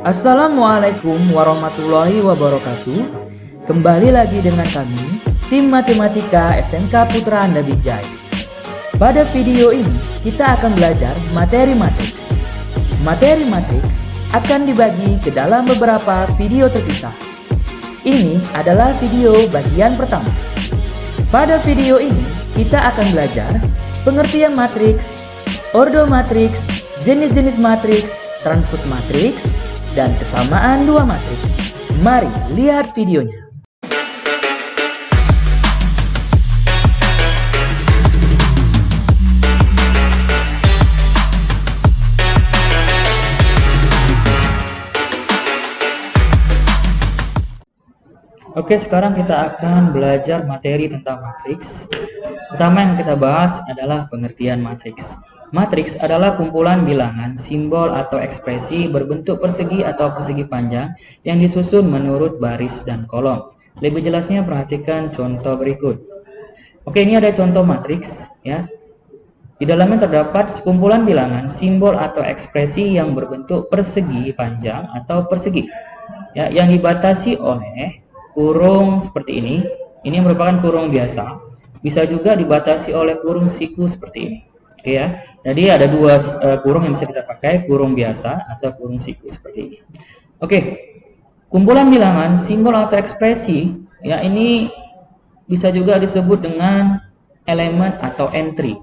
Assalamualaikum warahmatullahi wabarakatuh. Kembali lagi dengan kami, tim Matematika SMK Putra Anda Binjai. Pada video ini, kita akan belajar materi matriks. Materi matriks akan dibagi ke dalam beberapa video terpisah. Ini adalah video bagian pertama. Pada video ini, kita akan belajar pengertian matriks, ordo matriks, jenis-jenis matriks, transpose matriks, dan kesamaan dua matriks. Mari lihat videonya. Oke, sekarang kita akan belajar materi tentang matriks. Pertama yang kita bahas adalah pengertian matriks. Matriks adalah kumpulan bilangan, simbol atau ekspresi berbentuk persegi atau persegi panjang yang disusun menurut baris dan kolom. Lebih jelasnya perhatikan contoh berikut. Oke, ini ada contoh matriks ya. Di dalamnya terdapat sekumpulan bilangan, simbol atau ekspresi yang berbentuk persegi panjang atau persegi ya, yang dibatasi oleh kurung seperti ini. Ini merupakan kurung biasa. Bisa juga dibatasi oleh kurung siku seperti ini. Oke ya. Jadi ada dua kurung yang bisa kita pakai, kurung biasa atau kurung siku seperti ini. Oke. Kumpulan bilangan, simbol atau ekspresi ya, ini bisa juga disebut dengan elemen atau entry.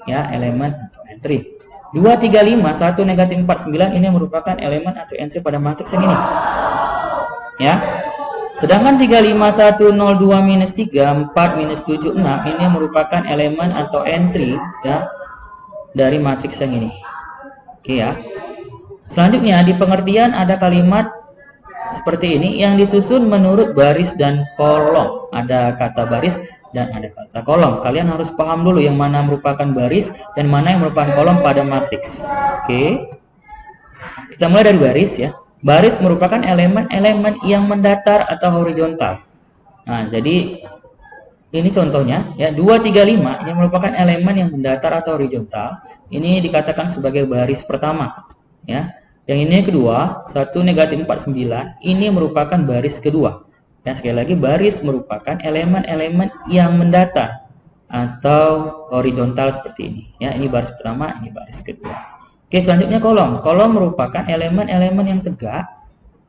Ya, elemen atau entry. 2, 3, 5, 1, negatif 4, 9 ini merupakan elemen atau entry pada matriks yang ini. Ya. Sedangkan 3, 5, 1, 0, 2, minus 3, 4, minus 7, 6 ini merupakan elemen atau entry ya dari matriks yang ini. Oke ya. Selanjutnya di pengertian ada kalimat seperti ini yang disusun menurut baris dan kolom. Ada kata baris dan ada kata kolom. Kalian harus paham dulu yang mana merupakan baris dan mana yang merupakan kolom pada matriks. Oke. Kita mulai dari baris ya. Baris merupakan elemen-elemen yang mendatar atau horizontal. Nah, jadi ini contohnya ya, 2, 3, 5 ini merupakan elemen yang mendatar atau horizontal. Ini dikatakan sebagai baris pertama ya. Yang ini kedua, 1, negatif 4, 9 ini merupakan baris kedua. Ya, sekali lagi baris merupakan elemen-elemen yang mendatar atau horizontal seperti ini ya. Ini baris pertama, ini baris kedua. Oke, selanjutnya kolom. Kolom merupakan elemen-elemen yang tegak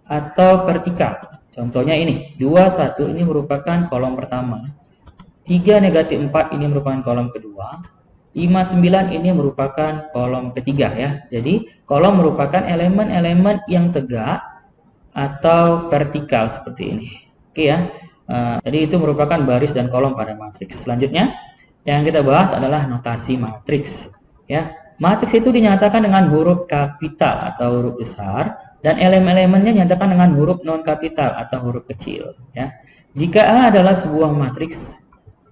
atau vertikal. Contohnya ini, 2, 1 ini merupakan kolom pertama. 3, negatif 4 ini merupakan kolom kedua. 5, 9 ini merupakan kolom ketiga ya. Jadi, kolom merupakan elemen-elemen yang tegak atau vertikal seperti ini. Oke ya. Jadi itu merupakan baris dan kolom pada matriks. Selanjutnya, yang kita bahas adalah notasi matriks ya. Matriks itu dinyatakan dengan huruf kapital atau huruf besar dan elemen-elemennya dinyatakan dengan huruf non kapital atau huruf kecil ya. Jika A adalah sebuah matriks,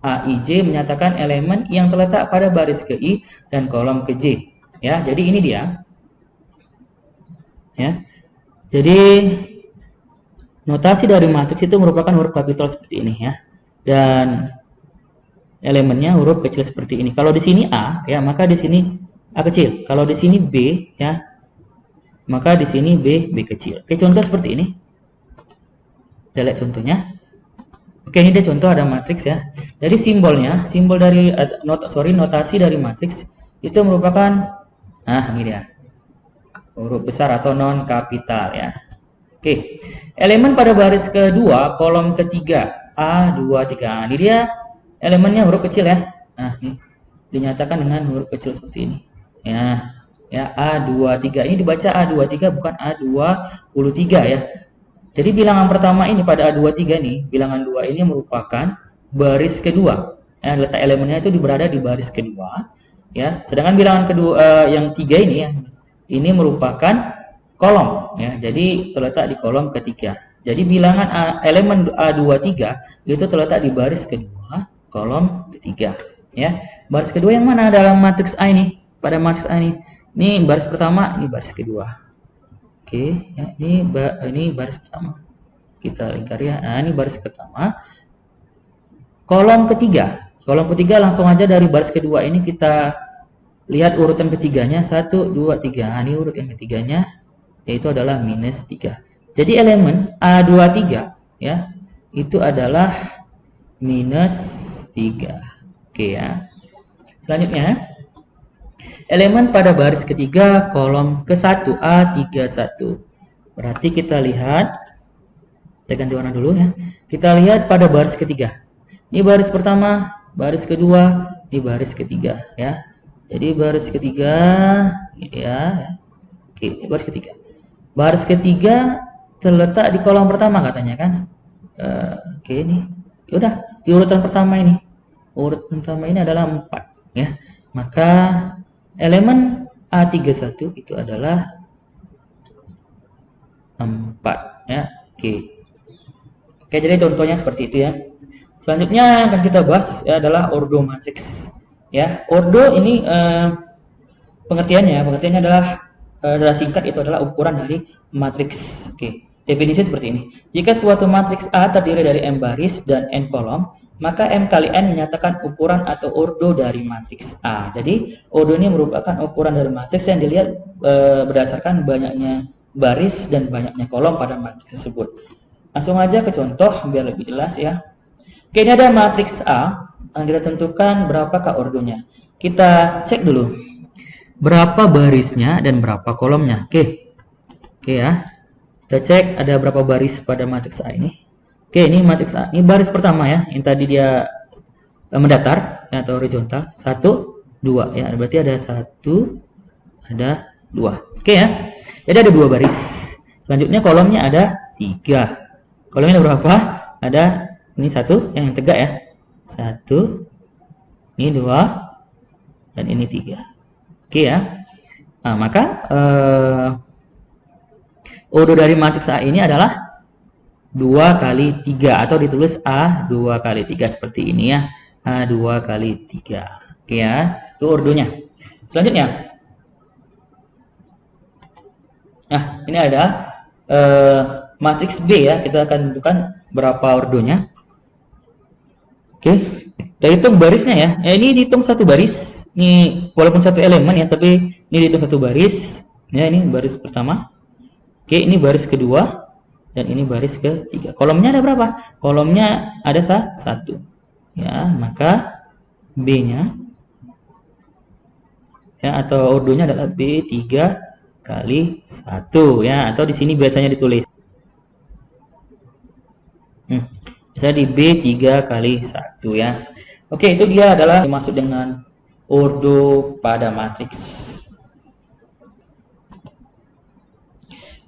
AIJ menyatakan elemen yang terletak pada baris ke I dan kolom ke J ya. Jadi ini dia ya. Jadi notasi dari matriks itu merupakan huruf kapital seperti ini ya. Dan elemennya huruf kecil seperti ini. Kalau di sini A ya, maka di sini A kecil. Kalau di sini B ya, maka di sini B kecil. Oke, contoh seperti ini. Kita lihat contohnya. Oke, ini dia contoh ada matriks ya. Jadi simbolnya, simbol dari notasi dari matriks itu merupakan ini dia. Huruf besar atau non kapital ya. Oke. Elemen pada baris kedua, kolom ketiga, A, 2, 3. Ini dia elemennya huruf kecil ya. Nah, ini dinyatakan dengan huruf kecil seperti ini. Ya, A23 ini dibaca A23 bukan A23 ya. Jadi bilangan pertama ini pada A23 nih, bilangan 2 ini merupakan baris kedua. Ya, letak elemennya itu berada di baris kedua ya. Sedangkan bilangan kedua yang 3 ini ya, ini merupakan kolom ya. Jadi terletak di kolom ketiga. Jadi bilangan elemen A23 itu terletak di baris kedua, kolom ketiga ya. Baris kedua yang mana dalam matriks A ini? Pada matriks A ini baris pertama, ini baris kedua. Oke, ya, ini baris pertama. Kita lingkari ya. Nah, ini baris pertama. Kolom ketiga. Kolom ketiga langsung aja dari baris kedua ini kita lihat urutan ketiganya 1, 2, 3. Nah, ini urut yang ketiganya yaitu adalah minus 3. Jadi elemen A23 ya, itu adalah minus 3. Oke ya. Selanjutnya, elemen pada baris ketiga kolom ke-1 A31. Berarti kita lihat, kita ganti warna dulu ya. Kita lihat pada baris ketiga. Ini baris pertama, baris kedua, ini baris ketiga ya. Jadi baris ketiga ini ya. Oke, ini baris ketiga. Baris ketiga terletak di kolom pertama katanya kan. Oke, ini. Yaudah, di urutan pertama ini. Urutan pertama ini adalah 4 ya. Maka elemen A31 itu adalah 4 ya. Oke, jadi contohnya seperti itu ya. Selanjutnya akan kita bahas ya, adalah ordo matriks ya. Ordo ini pengertiannya adalah singkat, itu adalah ukuran dari matriks. Oke, definisi seperti ini. Jika suatu matriks A terdiri dari M baris dan N kolom, maka M kali N menyatakan ukuran atau ordo dari matriks A. Jadi ordo ini merupakan ukuran dari matriks yang dilihat berdasarkan banyaknya baris dan banyaknya kolom pada matriks tersebut. Langsung aja ke contoh biar lebih jelas ya. Oke, ini ada matriks A, yang kita tentukan berapakah ordonya. Kita cek dulu berapa barisnya dan berapa kolomnya. Oke ya, kita cek ada berapa baris pada matriks A ini. Oke, ini matriks A, ini baris pertama ya, yang tadi dia mendatar ya, atau horizontal. 1, 2 ya, berarti ada 1, ada 2. Oke ya, jadi ada 2 baris. Selanjutnya kolomnya ada 3. Kolomnya ada berapa? Ada ini 1 yang tegak ya, 1, ini 2, dan ini 3. Oke ya. Nah, maka ordo dari matriks A ini adalah 2 kali 3 atau ditulis A 2 kali 3 seperti ini ya. A 2 kali 3. Oke ya, itu ordonya. Selanjutnya, nah ini ada matriks B ya. Kita akan tentukan berapa ordonya. Oke, kita hitung barisnya ya. Ini dihitung satu baris. Ini walaupun satu elemen ya, tapi ini dihitung satu baris. Ya, ini baris pertama. Oke, ini baris kedua dan ini baris ketiga. Kolomnya ada berapa? Kolomnya ada 1. Ya, maka B-nya ya, atau ordonya adalah B3 kali 1 ya, atau di sini biasanya ditulis bisa di B3 kali 1 ya. Oke, itu dia adalah dimaksud dengan ordo pada matriks.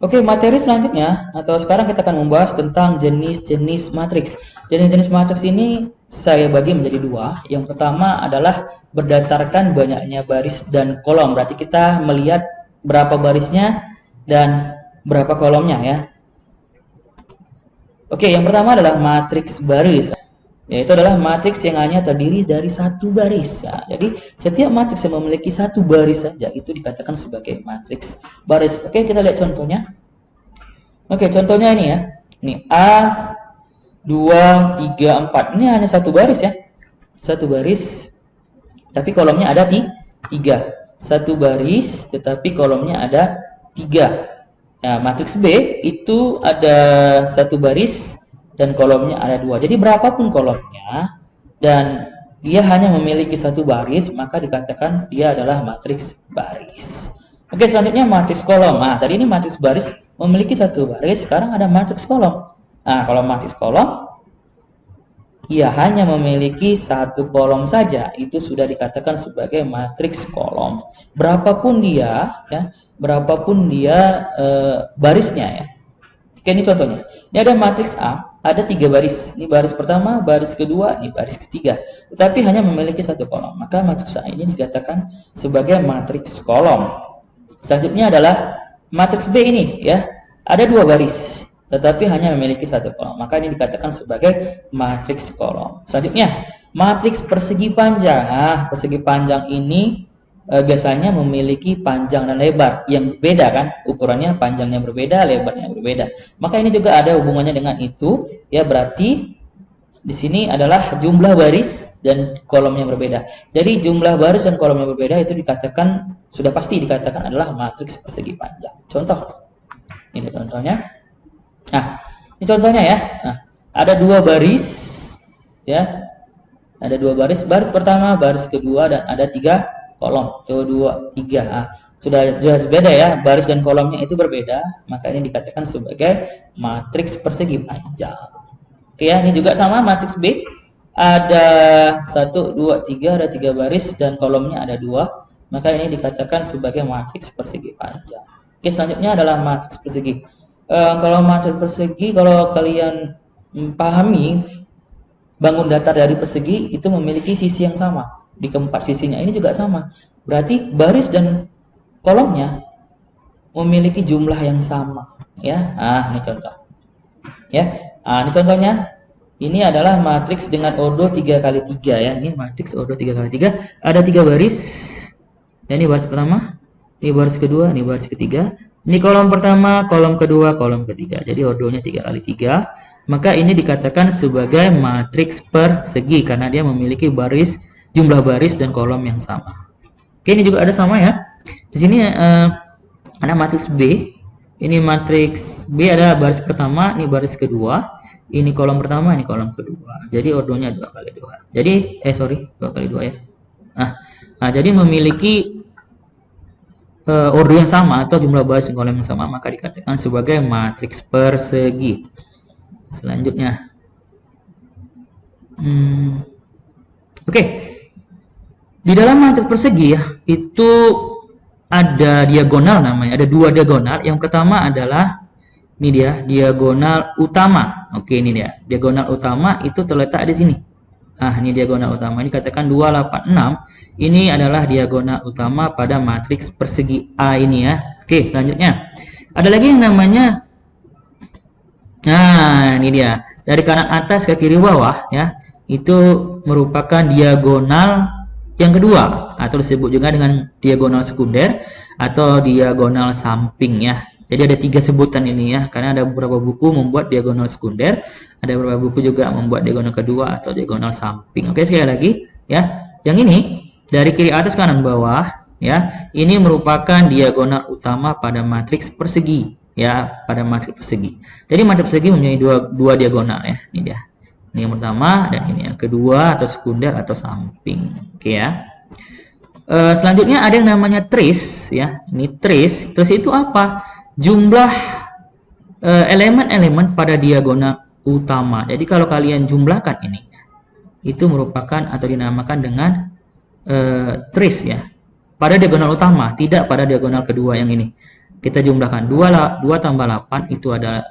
Oke, materi selanjutnya atau sekarang kita akan membahas tentang jenis-jenis matriks. Jenis-jenis matriks ini saya bagi menjadi 2. Yang pertama adalah berdasarkan banyaknya baris dan kolom. Berarti kita melihat berapa barisnya dan berapa kolomnya ya. Oke, yang pertama adalah matriks baris, yaitu adalah matriks yang hanya terdiri dari 1 baris. Ya, jadi setiap matriks yang memiliki 1 baris saja itu dikatakan sebagai matriks baris. Oke, kita lihat contohnya. Oke, contohnya ini ya. Ini A 2 3 4. Ini hanya 1 baris ya. 1 baris. Tapi kolomnya ada 3. 1 baris tetapi kolomnya ada 3. Nah, matriks B itu ada 1 baris dan kolomnya ada 2. Jadi berapapun kolomnya dan dia hanya memiliki 1 baris, maka dikatakan dia adalah matriks baris. Oke, selanjutnya matriks kolom. Nah, tadi ini matriks baris memiliki 1 baris, sekarang ada matriks kolom. Nah, kalau matriks kolom ia hanya memiliki 1 kolom saja, itu sudah dikatakan sebagai matriks kolom. Berapapun dia ya, berapapun dia barisnya ya. Oke, ini contohnya. Ini ada matriks A, ada 3 baris. Ini baris pertama, baris kedua, ini baris ketiga. Tetapi hanya memiliki 1 kolom. Maka matriks A ini dikatakan sebagai matriks kolom. Selanjutnya adalah matriks B ini ya. Ada 2 baris, tetapi hanya memiliki 1 kolom. Maka ini dikatakan sebagai matriks kolom. Selanjutnya, matriks persegi panjang. Nah, persegi panjang ini biasanya memiliki panjang dan lebar yang berbeda kan, ukurannya panjangnya berbeda, lebarnya berbeda. Maka ini juga ada hubungannya dengan itu ya, berarti di sini adalah jumlah baris dan kolomnya berbeda. Jadi jumlah baris dan kolomnya berbeda itu dikatakan, sudah pasti dikatakan adalah matriks persegi panjang. Contoh, Ini contohnya. Nah, ini contohnya ya. Nah, ada dua baris ya. Ada dua baris, baris pertama, baris kedua, dan ada 3 kolom. 2, 3. Nah, sudah jelas beda ya, baris dan kolomnya itu berbeda, maka ini dikatakan sebagai matriks persegi panjang. Oke ya, ini juga sama matriks B. Ada 1, 2, 3, ada 3 baris dan kolomnya ada 2, maka ini dikatakan sebagai matriks persegi panjang. Oke, selanjutnya adalah matriks persegi. Kalau matriks persegi, kalau kalian pahami, bangun datar dari persegi itu memiliki sisi yang sama. Di keempat sisinya ini juga sama. Berarti baris dan kolomnya memiliki jumlah yang sama. Ya, ini contoh. Ya, ini contohnya. Ini adalah matriks dengan ordo 3x3 ya. Ini matriks ordo 3x3. Ada 3 baris. Ya, ini baris pertama, ini baris kedua, ini baris ketiga. Ini kolom pertama, kolom kedua, kolom ketiga. Jadi ordonya 3x3. Maka ini dikatakan sebagai matriks persegi karena dia memiliki jumlah baris dan kolom yang sama. Oke, ini juga ada sama ya. Di sini ada matriks B. Ini matriks B ada baris pertama, ini baris kedua, ini kolom pertama, ini kolom kedua. Jadi ordonya 2x2. Jadi 2x2 ya. Nah, jadi memiliki ordo yang sama atau jumlah baris dan kolom yang sama, maka dikatakan sebagai matriks persegi. Selanjutnya, oke. Di dalam matriks persegi ya, itu ada diagonal namanya, ada 2 diagonal. Yang pertama adalah ini dia, diagonal utama. Oke, ini dia. Diagonal utama itu terletak di sini. Ini diagonal utama. Ini katakan 286. Ini adalah diagonal utama pada matriks persegi A ini ya. Oke, selanjutnya. Ada lagi yang namanya, ini dia. Dari kanan atas ke kiri bawah ya. Itu merupakan diagonal yang kedua, atau disebut juga dengan diagonal sekunder atau diagonal samping ya. Jadi ada 3 sebutan ini ya, karena ada beberapa buku membuat diagonal sekunder, ada beberapa buku juga membuat diagonal kedua atau diagonal samping. Oke, sekali lagi ya. Yang ini dari kiri atas kanan bawah ya, ini merupakan diagonal utama pada matriks persegi ya, pada matriks persegi. Jadi matriks persegi mempunyai dua diagonal ya. Ini dia. Ini yang pertama dan ini yang kedua atau sekunder atau samping. Oke ya. Selanjutnya ada yang namanya trace ya. Ini trace. Trace itu apa? Jumlah elemen-elemen pada diagonal utama. Jadi kalau kalian jumlahkan ini, itu merupakan atau dinamakan dengan trace ya. Pada diagonal utama, tidak pada diagonal kedua yang ini. Kita jumlahkan 2 tambah 8 itu adalah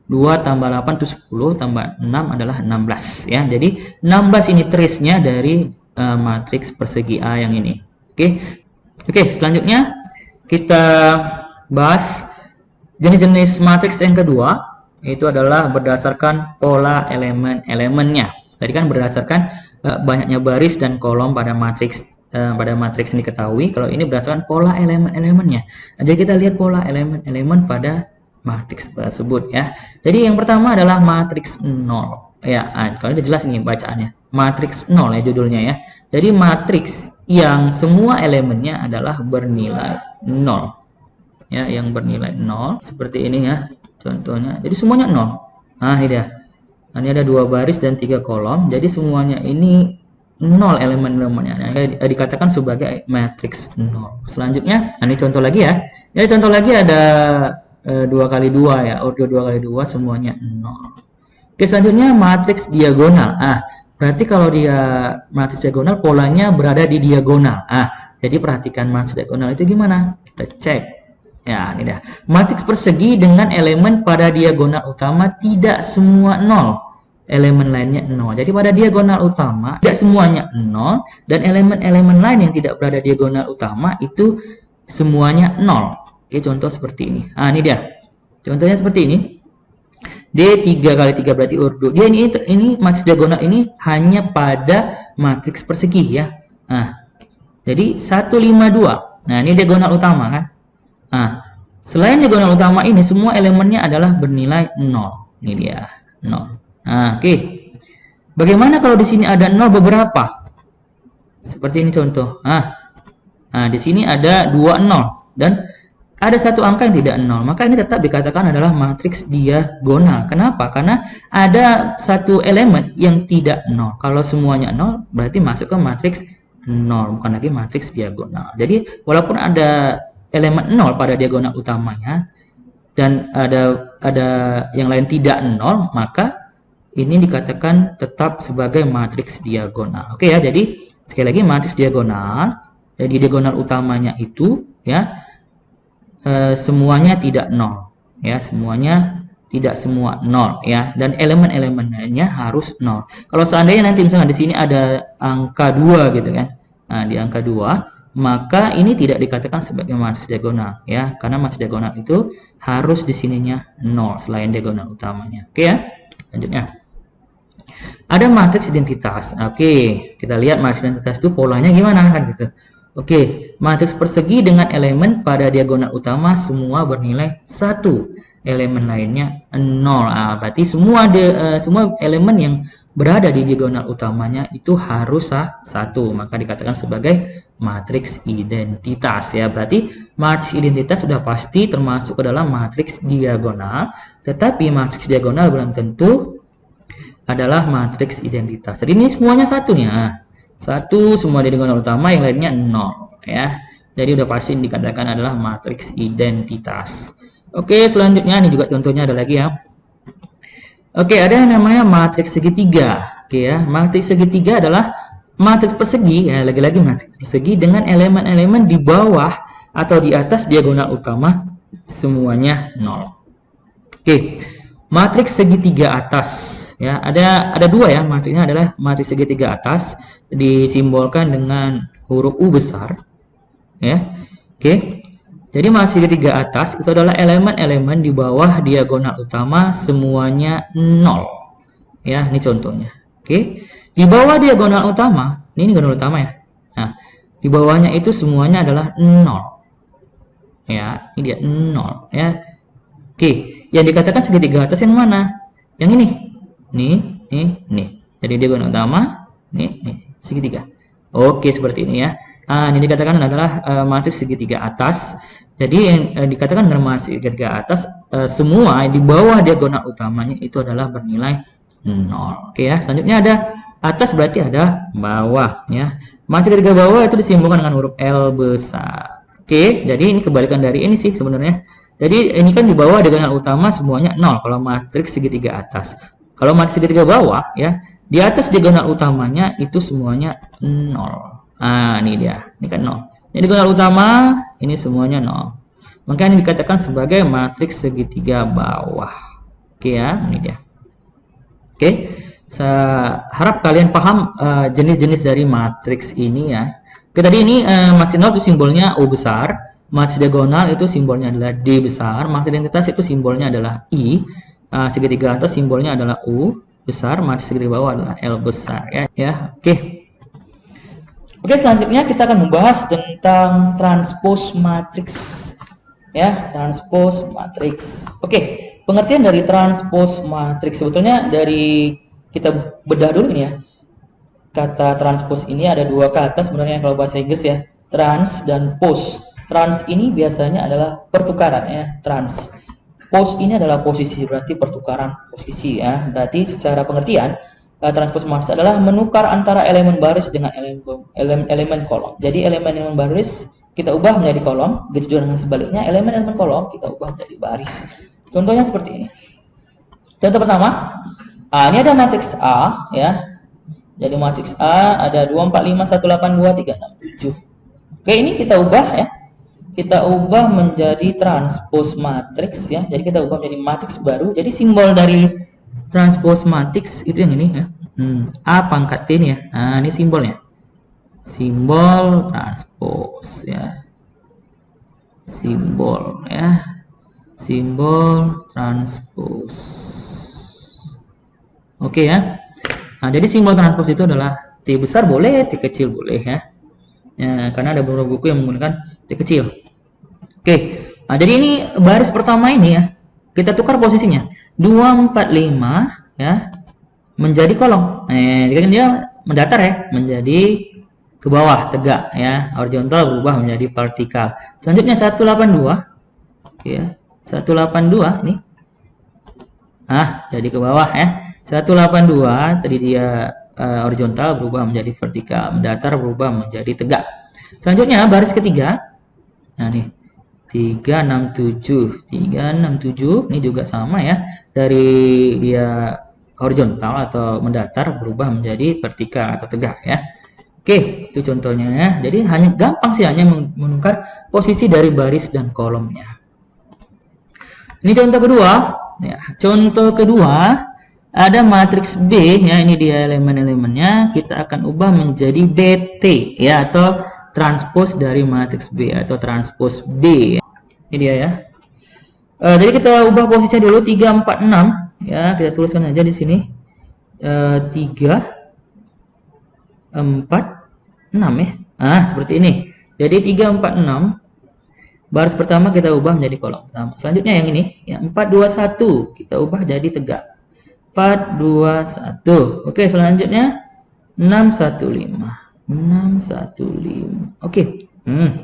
2 tambah 8 itu 10, tambah 6 adalah 16 ya. Jadi 16 ini trace-nya dari matriks persegi A yang ini. Oke, selanjutnya kita bahas jenis-jenis matriks yang kedua, yaitu adalah berdasarkan pola elemen-elemennya. Tadi kan berdasarkan banyaknya baris dan kolom pada matriks ini diketahui. Kalau ini berdasarkan pola elemen-elemennya. Jadi kita lihat pola elemen-elemen pada matriks tersebut ya. Jadi yang pertama adalah matriks 0 ya. Kalau ini jelas nih bacaannya, matriks 0 ya judulnya ya. Jadi matriks yang semua elemennya adalah bernilai 0 ya, yang bernilai 0 seperti ini ya contohnya. Jadi semuanya 0. Ini dia. Ini ada 2 baris dan 3 kolom. Jadi semuanya ini 0 elemen-elemennya. Dikatakan sebagai matriks 0. Selanjutnya, ini contoh lagi ya. Ini contoh lagi ada 2x2 ya, ordo 2x2 semuanya 0. Oke, selanjutnya matriks diagonal. Berarti kalau dia matriks diagonal polanya berada di diagonal. Jadi perhatikan matriks diagonal itu gimana? Kita cek. Ya, ini dah. Matriks persegi dengan elemen pada diagonal utama tidak semua 0. Elemen lainnya 0. Jadi pada diagonal utama tidak semuanya 0 dan elemen-elemen lain yang tidak berada diagonal utama itu semuanya 0. Oke, contoh seperti ini. Ini dia. Contohnya seperti ini. D 3x3 berarti ordo. Dia ini matriks diagonal ini hanya pada matriks persegi ya. Jadi 1, 5, 2. Ini diagonal utama kan. Selain diagonal utama ini semua elemennya adalah bernilai 0. Ini dia, 0. Oke. Bagaimana kalau di sini ada 0 beberapa? Seperti ini contoh. Di sini ada 2 0 dan ada satu angka yang tidak nol, maka ini tetap dikatakan adalah matriks diagonal. Kenapa? Karena ada satu elemen yang tidak nol. Kalau semuanya nol, berarti masuk ke matriks nol, bukan lagi matriks diagonal. Jadi walaupun ada elemen nol pada diagonal utamanya dan ada yang lain tidak nol, maka ini dikatakan tetap sebagai matriks diagonal. Oke ya, jadi sekali lagi matriks diagonal, jadi diagonal utamanya itu ya semuanya tidak nol, ya semuanya tidak semua nol, ya, dan elemen-elemennya harus nol. Kalau seandainya nanti misalnya di sini ada angka 2 gitu kan, nah di angka 2, maka ini tidak dikatakan sebagai matriks diagonal, ya, karena matriks diagonal itu harus di sininya nol selain diagonal utamanya. Oke ya, lanjutnya. Ada matriks identitas. Oke, kita lihat matriks identitas itu polanya gimana kan gitu. Oke, matriks persegi dengan elemen pada diagonal utama semua bernilai 1. Elemen lainnya 0. Nah, berarti semua elemen yang berada di diagonal utamanya itu harus 1. Maka dikatakan sebagai matriks identitas ya. Berarti matriks identitas sudah pasti termasuk ke dalam matriks diagonal, tetapi matriks diagonal belum tentu adalah matriks identitas. Jadi ini semuanya 1 nih. Nah, 1 semua di diagonal utama, yang lainnya 0 ya. Jadi udah pasti dikatakan adalah matriks identitas. Oke, selanjutnya ini juga contohnya ada lagi ya. Oke, ada yang namanya matriks segitiga. Oke ya, matriks segitiga adalah matriks persegi ya, lagi-lagi matriks persegi dengan elemen-elemen di bawah atau di atas diagonal utama semuanya 0. Oke, matriks segitiga atas ya, ada 2 ya, matriksnya adalah matriks segitiga atas disimbolkan dengan huruf U besar ya. Oke, jadi matriks segitiga atas itu adalah elemen-elemen di bawah diagonal utama semuanya 0 ya. Ini contohnya. Oke, di bawah diagonal utama, ini diagonal utama ya, nah di bawahnya itu semuanya adalah 0 ya, ini dia 0 ya. Oke, yang dikatakan segitiga atas yang mana? Yang ini nih. Jadi diagonal utama nih segitiga. Oke, seperti ini ya. Nah, ini dikatakan adalah matriks segitiga atas. Jadi yang dikatakan dengan matriks segitiga atas semua di bawah diagonal utamanya itu adalah bernilai 0. Oke ya. Selanjutnya ada atas, berarti ada bawah ya. Matriks segitiga bawah itu disimbolkan dengan huruf L besar. Oke, jadi ini kebalikan dari ini sih sebenarnya. Jadi ini kan di bawah diagonal utama semuanya 0 kalau matriks segitiga atas. Kalau matriks segitiga bawah ya, di atas diagonal utamanya itu semuanya 0. Nah, ini dia. Ini kan 0. Ini diagonal utama, ini semuanya 0. Maka ini dikatakan sebagai matriks segitiga bawah. Oke ya, ini dia. Oke. Saya harap kalian paham jenis-jenis dari matriks ini ya. Oke, tadi ini matriks 0 itu simbolnya U besar, matriks diagonal itu simbolnya adalah D besar, matriks identitas itu simbolnya adalah I. Segitiga atas simbolnya adalah U besar, matriks segitiga bawah adalah L besar ya. Oke, selanjutnya kita akan membahas tentang transpose matriks ya, transpose matriks. Oke, pengertian dari transpose matriks sebetulnya dari kita bedah dulu ini ya. Kata transpose ini ada 2 kata sebenarnya kalau bahasa Inggris ya, trans dan pose. Trans ini biasanya adalah pertukaran ya, trans. Pose ini adalah posisi, berarti pertukaran posisi ya. Berarti secara pengertian transpose matriks adalah menukar antara elemen baris dengan elemen kolom. Jadi elemen-elemen baris kita ubah menjadi kolom, begitu juga dengan sebaliknya elemen-elemen kolom kita ubah menjadi baris. Contohnya seperti ini. Contoh pertama, ini ada matriks A ya. Jadi matriks A ada 2 4 5 1 8 2 3 6 7. Oke, ini kita ubah ya. Kita ubah menjadi transpose matriks ya. Jadi kita ubah menjadi matriks baru. Jadi simbol dari transpose matriks itu yang ini ya. A pangkat T ini ya. Nah, ini simbolnya. Simbol transpose ya. Simbol ya. Simbol transpose. Oke ya. Nah, jadi simbol transpose itu adalah T besar boleh, T kecil boleh ya. Ya, karena ada beberapa buku yang menggunakan T kecil. Oke, nah jadi ini baris pertama ini ya, kita tukar posisinya 2 4 5 ya menjadi kolom. Jadi dia mendatar ya, menjadi ke bawah tegak ya, horizontal berubah menjadi vertikal. Selanjutnya 1 8 2 Oke ya. 182 nih. Jadi ke bawah ya. 182 tadi dia horizontal berubah menjadi vertikal, mendatar berubah menjadi tegak. Selanjutnya baris ketiga. Nah nih 367 ini juga sama ya, dari dia horizontal atau mendatar berubah menjadi vertikal atau tegak ya. Oke, itu contohnya ya. Jadi hanya gampang sih, hanya menukar posisi dari baris dan kolomnya. Ini contoh kedua ya. Contoh kedua ada matriks B ya, ini dia elemen-elemennya, kita akan ubah menjadi BT ya, atau transpose dari matriks B atau transpose B. Ini dia ya. Jadi kita ubah posisinya dulu 3, 4, 6 ya, kita tuliskan aja di sini 3, 4, 6 ya. Seperti ini. Jadi 3, 4, 6 baris pertama kita ubah menjadi kolom pertama. Selanjutnya yang ini ya, 4, 2, 1 kita ubah jadi tegak. 4, 2, 1. Oke, selanjutnya 6, 1, 5. 6, 1, 5. Oke. 6,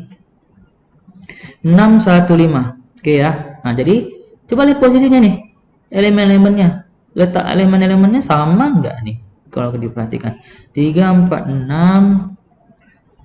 1, 5. Oke ya. Nah, jadi coba lihat posisinya nih. Elemen-elemennya. Letak elemen-elemennya sama enggak nih? Kalau diperhatikan. 3, 4, 6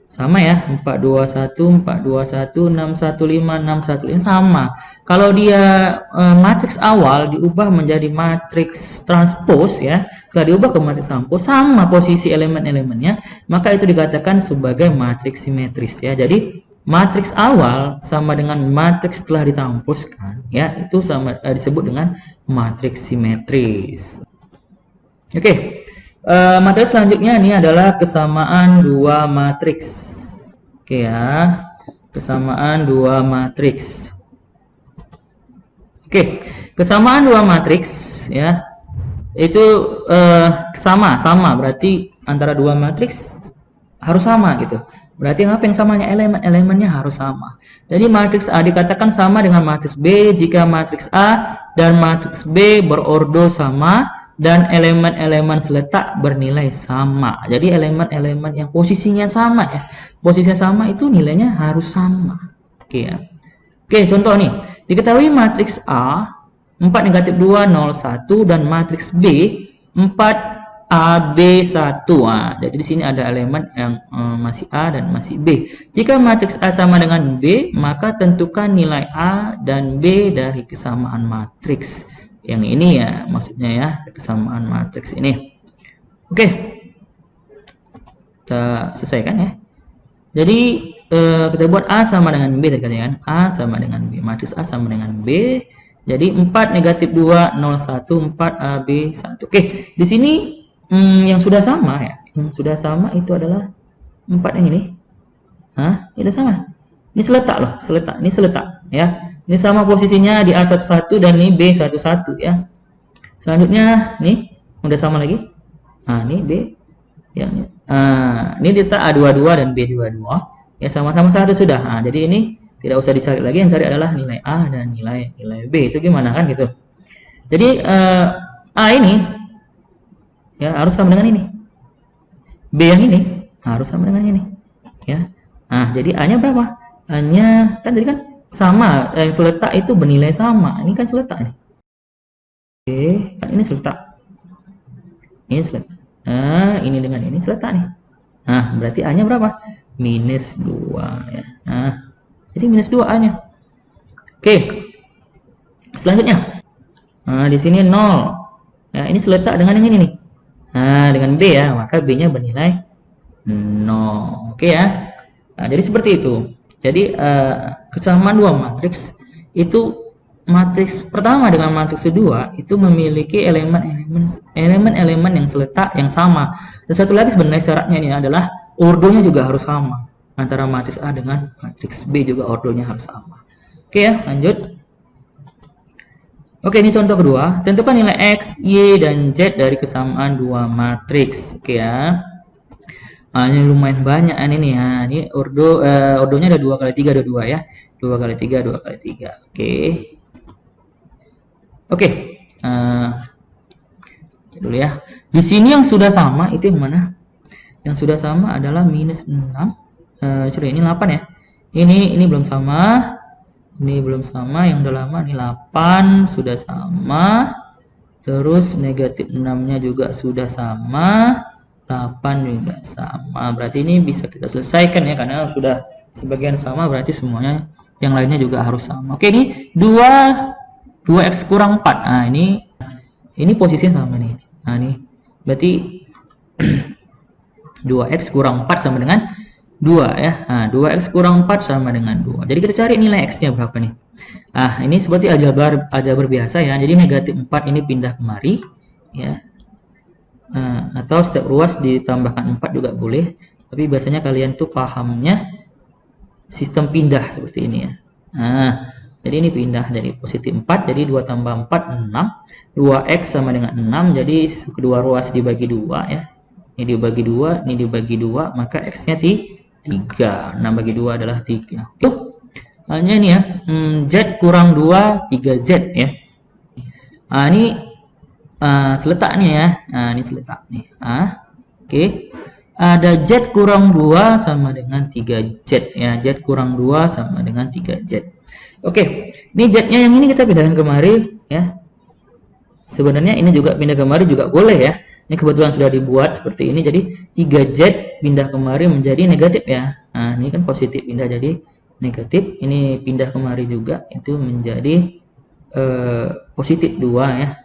sama ya. 4, 2, 1, 4, 2, 1, 6, 1, 5, 6, 1, 5 sama. Kalau dia matriks awal diubah menjadi matriks transpose ya. Setelah diubah ke matriks transpose sama posisi elemen-elemennya, maka itu dikatakan sebagai matriks simetris ya. Jadi matriks awal sama dengan matriks setelah ditransposkan ya, itu sama disebut dengan matriks simetris. Oke. Materi selanjutnya ini adalah kesamaan dua matriks. Oke ya, kesamaan dua matriks. Oke, kesamaan dua matriks ya, itu sama berarti antara dua matriks harus sama gitu. Berarti apa yang samanya? Elemen-elemennya harus sama. Jadi matriks A dikatakan sama dengan matriks B jika matriks A dan matriks B berordo sama dan elemen-elemen seletak bernilai sama. Jadi elemen-elemen yang posisinya sama ya, posisinya sama itu nilainya harus sama. Oke ya. Oke, contoh nih. Diketahui matriks A 4, negatif 2, 0, 1 dan matriks B 4, A, B, 1. Jadi di sini ada elemen yang masih A dan masih B. Jika matriks A sama dengan B, maka tentukan nilai A dan B dari kesamaan matriks. Yang ini ya, maksudnya ya, kesamaan matriks ini. Oke. Kita selesaikan ya. Jadi kita buat A sama dengan B tadi kan. A sama dengan B. Matriks A sama dengan B. Jadi 4, negatif 2, 0, 1, 4, A, B, 1. Oke, di sini yang sudah sama ya. Yang sudah sama itu adalah 4 yang ini. Ini sudah sama. Ini seletak loh, seletak. Ini seletak ya. Ini sama posisinya di A11 dan ini B11 ya. Selanjutnya nih udah sama lagi. Ini B yang ini letak A22 dan B22 ya, sama-sama satu sudah. Jadi ini tidak usah dicari lagi, yang cari adalah nilai A dan nilai B. Itu gimana kan gitu. Jadi A ini ya harus sama dengan ini. B yang ini harus sama dengan ini ya. Jadi A-nya berapa? A-nya kan tadi kan sama, yang seletak itu bernilai sama. Ini kan seletak nih. Oke, ini seletak. Ini seletak. Ini dengan ini seletak nih. Berarti A-nya berapa? Minus 2 ya. Jadi minus 2 A-nya. Oke. Selanjutnya. Di sini 0. Ya, ini seletak dengan yang ini nih. Dengan B ya, maka B-nya bernilai 0. Oke ya. Jadi seperti itu. Jadi kesamaan dua matriks itu, matriks pertama dengan matriks kedua itu memiliki elemen-elemen yang seletak yang sama. Dan satu lagi sebenarnya syaratnya ini adalah ordonya juga harus sama. Antara matriks A dengan matriks B juga ordonya harus sama. Oke ya, lanjut. Oke, ini contoh kedua. Tentukan nilai X, Y, dan Z dari kesamaan dua matriks. Oke ya. Ini lumayan banyak ini ya. Ini ordonya ada 2 kali 3 ada 2 ya. 2 kali 3 2 kali 3. Oke. Dulu ya. Di sini yang sudah sama itu yang mana? Yang sudah sama adalah minus 6. Sorry, ini 8 ya. Ini belum sama. Ini belum sama, yang udah lama ini 8 sudah sama. Terus negatif 6-nya juga sudah sama. 8 juga sama. Berarti ini bisa kita selesaikan ya, karena sudah sebagian sama, berarti semuanya yang lainnya juga harus sama. Oke, ini 2x kurang 4. Nah, ini posisinya sama nih. Nah, ini berarti 2x kurang 4 sama dengan 2 ya. Nah, 2x kurang 4 sama dengan 2. Jadi kita cari nilai x-nya berapa nih. Nah, ini seperti aljabar biasa ya. Jadi negatif 4 ini pindah kemari ya. Nah, atau setiap ruas ditambahkan 4 juga boleh. Tapi biasanya kalian tuh pahamnya sistem pindah seperti ini ya. Nah, jadi ini pindah dari positif 4, jadi 2 tambah 4, 6. 2x sama dengan 6, jadi kedua ruas dibagi 2 ya. Ini dibagi 2, ini dibagi 2, maka x-nya 3. 6 bagi 2 adalah 3. Tuh, hanya ini ya, z kurang 2, 3z ya. Nah, ini seletaknya ya. Nah, ini seletak nih. Oke. Ada z kurang 2 sama dengan 3z ya. Z kurang 2 sama dengan 3z. Oke, ini z-nya yang ini kita pindahkan kemari ya. Sebenarnya ini juga pindah kemari juga boleh ya. Ini kebetulan sudah dibuat seperti ini, jadi 3z pindah kemari menjadi negatif ya. Nah, ini kan positif pindah jadi negatif. Ini pindah kemari juga itu menjadi positif 2 ya.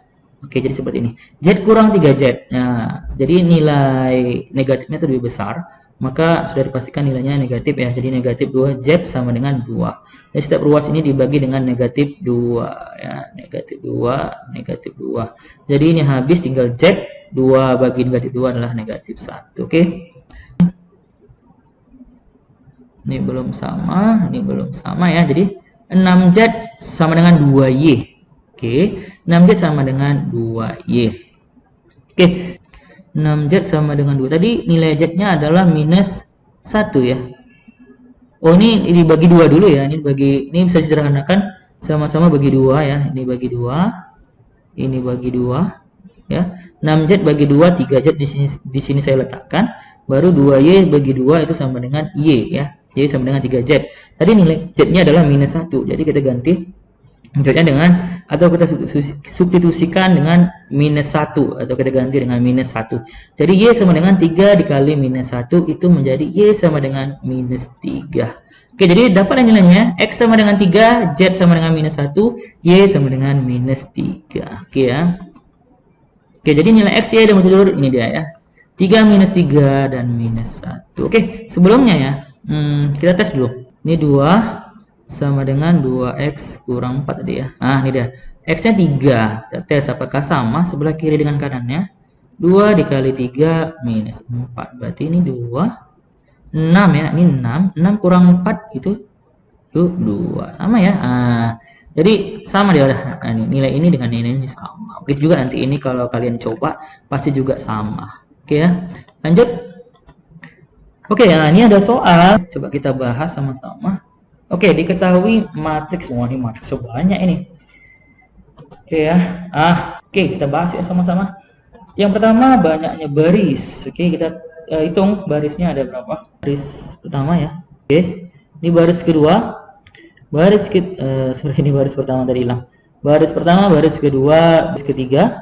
Oke, jadi seperti ini. Z kurang 3z. Nah, jadi nilai negatifnya itu lebih besar, maka sudah dipastikan nilainya negatif ya. Jadi negatif 2z sama dengan 2. Jadi setiap ruas ini dibagi dengan negatif 2 ya. Negatif 2, negatif 2. Jadi ini habis tinggal z. 2 bagi negatif 2 adalah negatif 1. Oke. Ini belum sama, ini belum sama ya. Jadi 6z sama dengan 2y. Oke, 6z sama dengan 2y. Oke, 6z sama dengan 2. Tadi nilai z-nya adalah minus 1 ya. Oh, ini dibagi 2 dulu ya. Ini bisa disederhanakan sama-sama bagi 2 ya. Ini bagi 2. Ini bagi 2 ya. 6z bagi 2, 3z di sini saya letakkan. Baru 2y bagi 2 itu sama dengan y ya. Jadi sama dengan 3z. Tadi nilai z-nya adalah minus 1. Jadi kita ganti z-nya dengan, atau kita substitusikan dengan minus 1, atau kita ganti dengan minus 1. Jadi y sama dengan 3 dikali minus 1 itu menjadi y sama dengan minus 3. Oke, jadi dapat nilainya x sama dengan 3, z sama dengan minus 1, y sama dengan minus 3. Oke ya. Oke, jadi nilai x, y dan multiplier ini dia ya. 3 minus 3 dan minus 1. Oke, sebelumnya ya, kita tes dulu. Ini 2 sama dengan 2x kurang 4 tadi ya. Nah, ini dia. X-nya 3. Kita tes apakah sama sebelah kiri dengan kanannya. 2 dikali 3 minus 4. Berarti ini 2. 6 ya. Ini 6. 6 kurang 4 itu 2. Sama ya. Nah, jadi sama dia udah. Nah, nilai ini dengan nilai ini sama. Begitu juga nanti ini kalau kalian coba pasti juga sama. Oke ya. Lanjut. Oke ya, ini ada soal. Coba kita bahas sama-sama. Oke, diketahui matriks. Wah, ini matriks banyak ini. Oke ya. Oke, kita bahas ya sama-sama. Yang pertama banyaknya baris. Oke, kita hitung barisnya ada berapa. Baris pertama ya. Oke. Ini baris kedua. Ini baris pertama tadi hilang. Baris pertama, baris kedua, baris ketiga,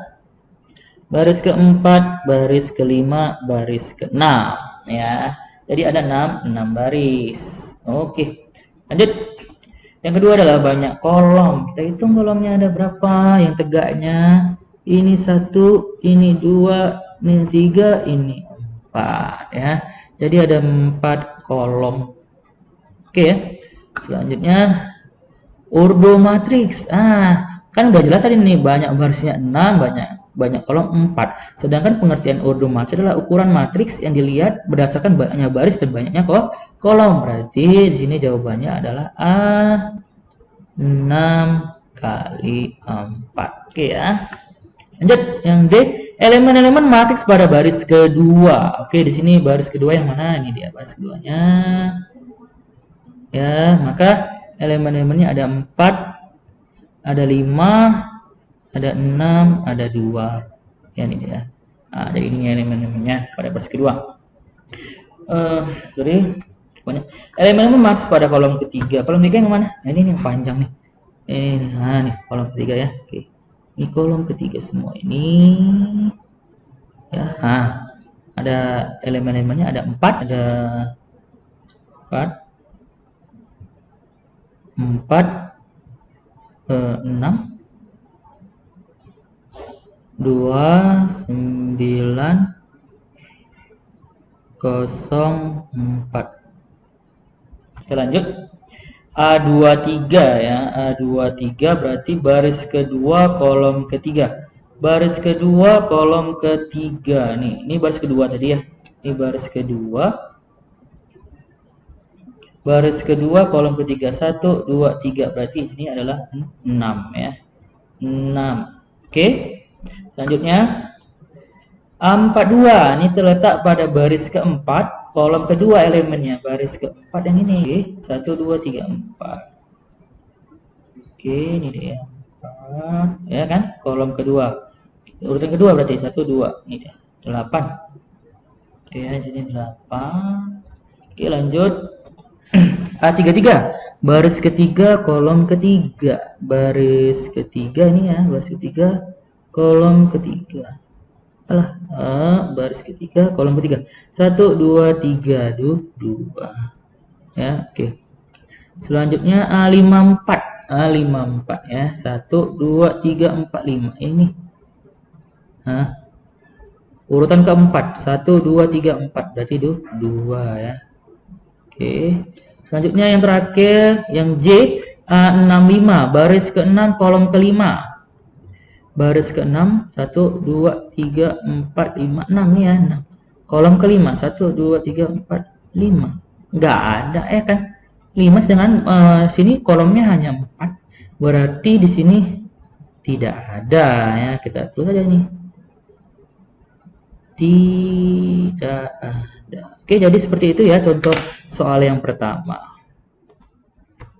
baris keempat, baris kelima, baris keenam ya. Jadi ada 6 baris. Oke. Lanjut. Yang kedua adalah banyak kolom. Kita hitung kolomnya ada berapa. Yang tegaknya ini 1, ini 2, ini 3, ini 4 ya. Jadi ada 4 kolom. Oke ya. Selanjutnya Urdo matriks. Kan udah jelas tadi nih, banyak barisnya 6, banyak kolom 4. Sedangkan pengertian Urdo matriks adalah ukuran matriks yang dilihat berdasarkan banyaknya baris dan banyaknya kolom. Berarti di sini jawabannya adalah A 6 kali 4. Oke ya. Lanjut yang D, elemen-elemen matriks pada baris kedua. Oke, di sini baris kedua yang mana? Ini dia baris keduanya. Ya, maka elemen-elemennya ada 4, ada 5, ada 6, ada 2. Ya, ini dia. Jadi ini elemen-elemennya pada baris kedua. Jadi Pokoknya elemen matriks pada kolom ketiga. Kolom ketiga yang mana? Nah, ini nih yang panjang nih. Ini nih, nah nih kolom ketiga ya. Oke. Ini kolom ketiga semua ini. Ya, nah, ada elemen-elemennya ada 4, ada 4, 6, 2, 9, 0, 4. Kita lanjut. A23 ya. A23 berarti baris kedua kolom ketiga. Baris kedua kolom ketiga nih. Ini baris kedua tadi ya. Ini baris kedua. Baris kedua kolom ketiga. 1, 2, 3. Berarti sini adalah 6 ya. 6. Oke. Selanjutnya A42 ini terletak pada baris keempat kolom kedua elemennya, baris keempat yang ini. 1, 2, 3, 4. Oke, ini dia 4 ya kan, kolom kedua urutan kedua berarti 1, 2, ini dia 8. Oke, di sini 8. Oke, lanjut. A33 baris ketiga kolom ketiga, baris ketiga ini ya, baris ketiga kolom ketiga. Baris ketiga kolom ketiga 1, 2, 3, 2 ya. Oke, selanjutnya A54 ya, 1, 2, 3, 4, 5 ini. Nah, urutan keempat 1, 2, 3, 4 berarti 2 ya. Oke, selanjutnya yang terakhir yang J, A65 baris ke-6 kolom kelima. Baris ke-6 1, 2, 3, 4, 5, 6 nih ya, 6. Kolom kelima 1, 2, 3, 4, 5. Enggak ada ya kan? 5 sedangkan sini kolomnya hanya 4. Berarti di sini tidak ada ya. Kita tulis aja nih. Tidak ada. Oke, jadi seperti itu ya contoh soal yang pertama.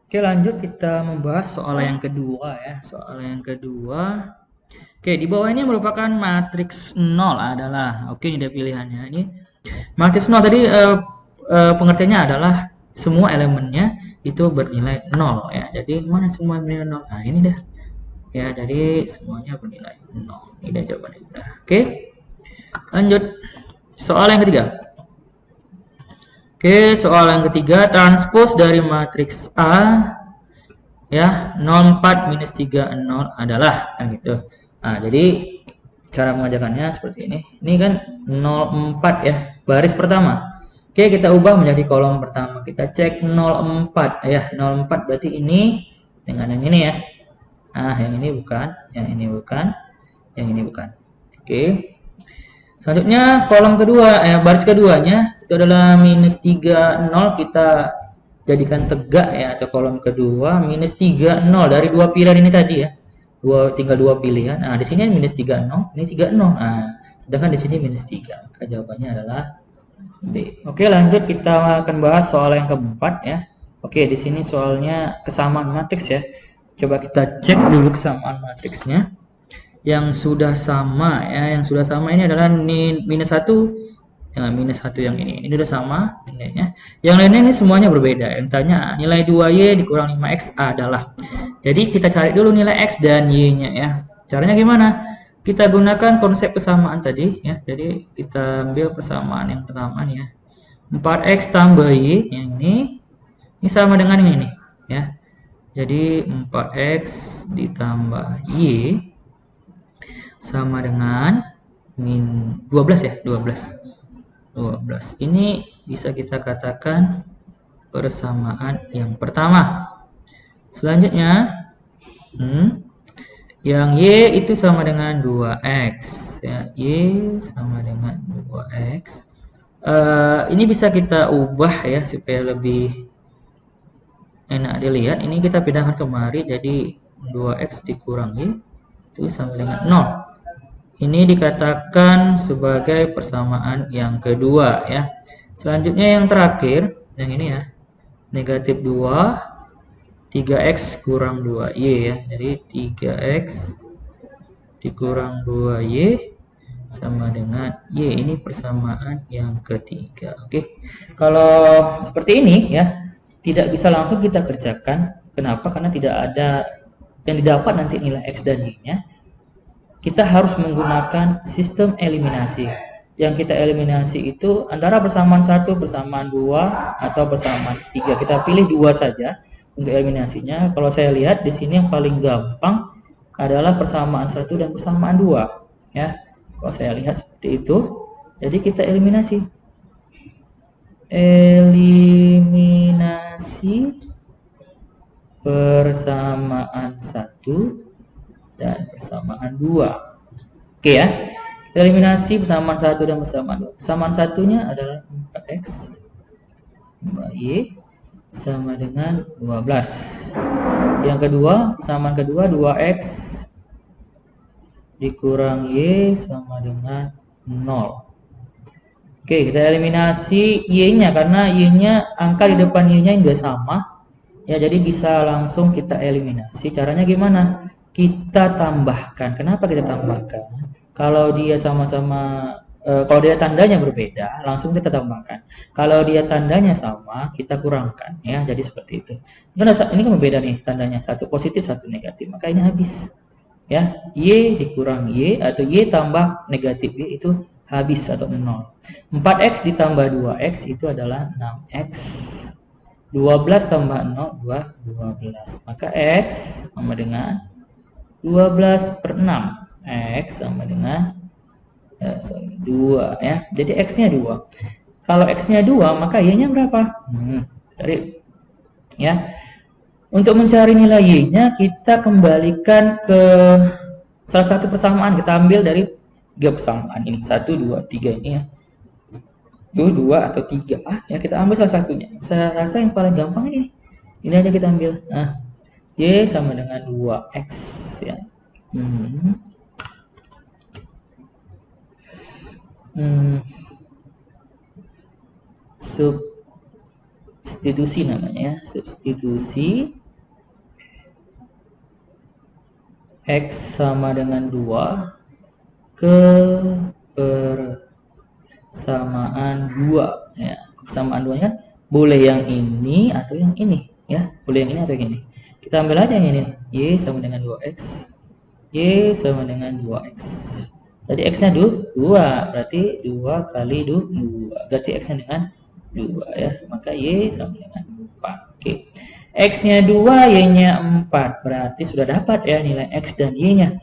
Oke, lanjut kita membahas soal yang kedua ya. Soal yang kedua. Oke, di bawah ini merupakan matriks 0 adalah, oke ini ada pilihannya. Ini matriks 0 tadi pengertiannya adalah semua elemennya itu bernilai 0 ya. Jadi mana semua bernilai 0? Nah, ini dah. Ya, jadi semuanya bernilai 0. Ini dah jawabannya udah. Oke. Lanjut. Soal yang ketiga. Oke, soal yang ketiga, transpos dari matriks A ya, 04 minus 30 adalah kan gitu. Nah, jadi cara mengajarkannya seperti ini. Ini kan 04 ya, baris pertama. Oke, kita ubah menjadi kolom pertama. Kita cek 04 ya, 04 berarti ini dengan yang ini ya. Nah, yang ini bukan, yang ini bukan, yang ini bukan. Oke. Selanjutnya kolom kedua, baris keduanya itu adalah minus 30, kita jadikan tegak ya, atau kolom kedua minus 30 dari dua pilihan ini tadi ya. Tinggal dua pilihan. Nah, di sini minus 30, ini 30. Nah, sedangkan di sini minus 3. Maka jawabannya adalah B. Oke, lanjut kita akan bahas soal yang keempat ya. Oke, di sini soalnya kesamaan matriks ya. Coba kita cek dulu kesamaan matriksnya. Yang sudah sama ya, yang sudah sama ini adalah minus 1 ya, minus 1 yang ini sudah sama nilainya. Yang lainnya ini semuanya berbeda. Yang tanya nilai 2y dikurang 5x adalah. Jadi kita cari dulu nilai x dan y-nya ya. Caranya gimana? Kita gunakan konsep persamaan tadi ya. Jadi kita ambil persamaan yang pertama nih ya. 4x tambah y yang ini sama dengan yang ini ya. Jadi 4x ditambah y sama dengan min 12 ya, 12. Ini bisa kita katakan persamaan yang pertama. Selanjutnya yang y itu sama dengan 2x ya, y sama dengan 2x. Ini bisa kita ubah ya supaya lebih enak dilihat. Ini kita pindahkan kemari, jadi 2x dikurang y itu sama dengan 0. Ini dikatakan sebagai persamaan yang kedua ya. Selanjutnya yang terakhir, yang ini ya, negatif 2 3x kurang 2y ya. Jadi 3x dikurang 2y sama dengan Y. Ini persamaan yang ketiga. Oke. Kalau seperti ini ya, tidak bisa langsung kita kerjakan. Kenapa? Karena tidak ada yang didapat nanti nilai X dan Y-nya. Kita harus menggunakan sistem eliminasi. Yang kita eliminasi itu antara persamaan 1, persamaan 2, atau persamaan 3. Kita pilih 2 saja untuk eliminasinya. Kalau saya lihat di sini yang paling gampang adalah persamaan 1 dan persamaan 2. Ya. Kalau saya lihat seperti itu, jadi kita eliminasi. Eliminasi persamaan 1 dan persamaan 2. Oke ya. Kita eliminasi persamaan 1 dan persamaan 2. Persamaan satunya adalah 4x 2y sama dengan 12. Yang kedua, persamaan kedua 2x dikurang y sama dengan 0. Oke, kita eliminasi y-nya karena y-nya angka di depan y-nya sudah sama. Ya, jadi bisa langsung kita eliminasi. Caranya gimana? Kita tambahkan. Kenapa kita tambahkan? Kalau dia sama-sama kalau dia tandanya berbeda, langsung kita tambahkan. Kalau dia tandanya sama, kita kurangkan ya. Jadi seperti itu. Ini kan berbeda nih tandanya, satu positif, satu negatif. Maka ini habis. Ya, y dikurang y atau y tambah negatif y itu habis atau 0. 4x ditambah 2x itu adalah 6x. 12 tambah 0 12. Maka x sama dengan 12 per 6. X sama dengan 2 ya. Jadi x-nya 2. Kalau x-nya 2, maka y-nya berapa? Cari ya. Untuk mencari nilai y-nya, kita kembalikan ke salah satu persamaan. Kita ambil dari 3 persamaan ini. 1, 2, 3 ini ya. 2 atau 3. Ya kita ambil salah satunya. Saya rasa yang paling gampang ini. Ini aja kita ambil. Nah, y sama dengan 2x ya. Substitusi namanya ya. Substitusi x sama dengan 2 ke persamaan 2 ya. Persamaan 2 nya boleh yang ini atau yang ini ya. Boleh yang ini atau yang ini. Kita ambil aja yang ini. Y sama dengan 2x. Y sama dengan 2x. Tadi x-nya 2, berarti 2 kali 2. Ganti x-nya dengan 2 ya. Maka y sama dengan 4. Oke. X-nya 2, Y-nya 4. Berarti sudah dapat ya nilai X dan Y-nya.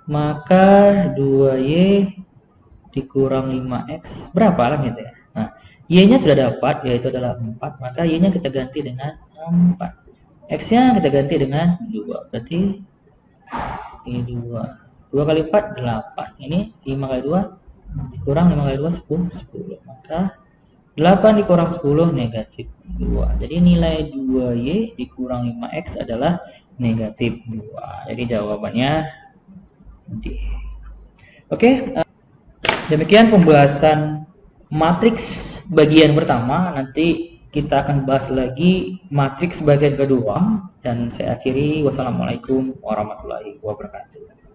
Maka 2Y dikurang 5X. Berapa lah gitu ya. Nah, Y-nya sudah dapat, yaitu adalah 4. Maka Y-nya kita ganti dengan 4. X-nya kita ganti dengan 2. Berarti ini 2. 2 kali 4, 8. Ini 5 kali 2 dikurang 5 kali 2, 10. Maka 8 dikurang 10 negatif 2. Jadi nilai 2Y dikurang 5X adalah negatif 2. Jadi jawabannya D. Oke, demikian pembahasan matriks bagian pertama. Nanti kita akan bahas lagi matriks bagian kedua. Dan saya akhiri, wassalamualaikum warahmatullahi wabarakatuh.